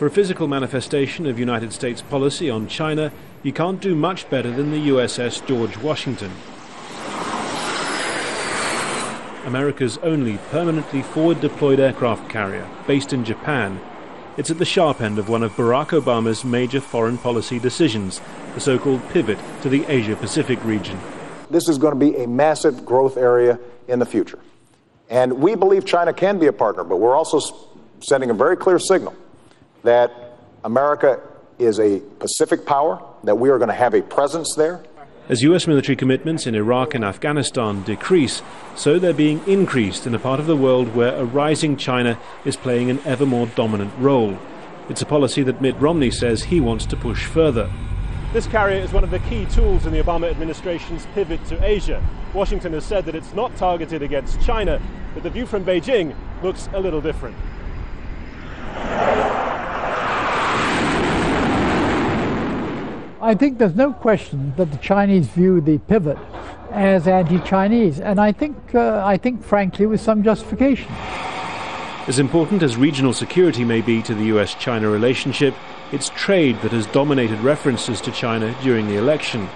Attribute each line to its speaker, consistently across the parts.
Speaker 1: For a physical manifestation of United States policy on China, you can't do much better than the USS George Washington, America's only permanently forward-deployed aircraft carrier, based in Japan. It's at the sharp end of one of Barack Obama's major foreign policy decisions, the so-called pivot to the Asia-Pacific region.
Speaker 2: This is going to be a massive growth area in the future. And we believe China can be a partner, but we're also sending a very clear signal that America is a Pacific power, that we are going to have a presence there.
Speaker 1: As US military commitments in Iraq and Afghanistan decrease, so they're being increased in a part of the world where a rising China is playing an ever more dominant role. It's a policy that Mitt Romney says he wants to push further.
Speaker 3: This carrier is one of the key tools in the Obama administration's pivot to Asia. Washington has said that it's not targeted against China, but the view from Beijing looks a little different.
Speaker 4: I think there's no question that the Chinese view the pivot as anti-Chinese, and I think frankly with some justification.
Speaker 1: As important as regional security may be to the US-China relationship, it's trade that has dominated references to China during the election.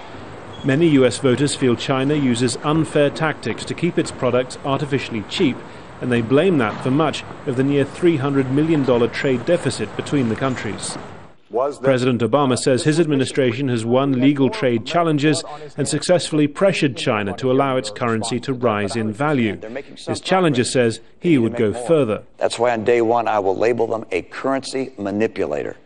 Speaker 1: Many US voters feel China uses unfair tactics to keep its products artificially cheap, and they blame that for much of the near $300 million trade deficit between the countries. President Obama says his administration has won legal trade challenges and successfully pressured China to allow its currency to rise in value. His challenger says he would go further.
Speaker 5: That's why on day one I will label them a currency manipulator,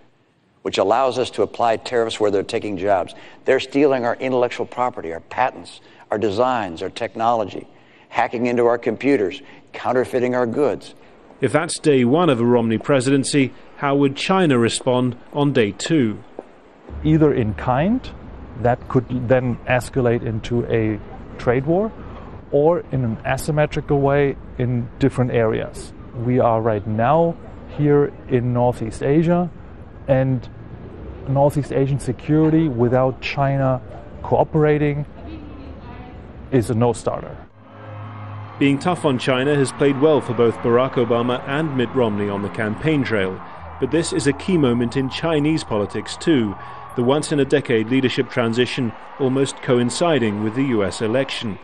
Speaker 5: which allows us to apply tariffs where they're taking jobs. They're stealing our intellectual property, our patents, our designs, our technology, hacking into our computers, counterfeiting our goods.
Speaker 1: If that's day one of a Romney presidency, how would China respond on day two?
Speaker 6: Either in kind, that could then escalate into a trade war, or in an asymmetrical way in different areas. We are right now here in Northeast Asia, and Northeast Asian security without China cooperating is a no-starter.
Speaker 1: Being tough on China has played well for both Barack Obama and Mitt Romney on the campaign trail. But this is a key moment in Chinese politics too, the once-in-a-decade leadership transition almost coinciding with the US election.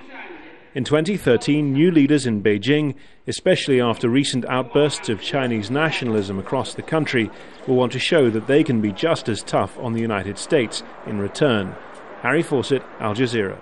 Speaker 1: In 2013, new leaders in Beijing, especially after recent outbursts of Chinese nationalism across the country, will want to show that they can be just as tough on the United States in return. Harry Fawcett, Al Jazeera.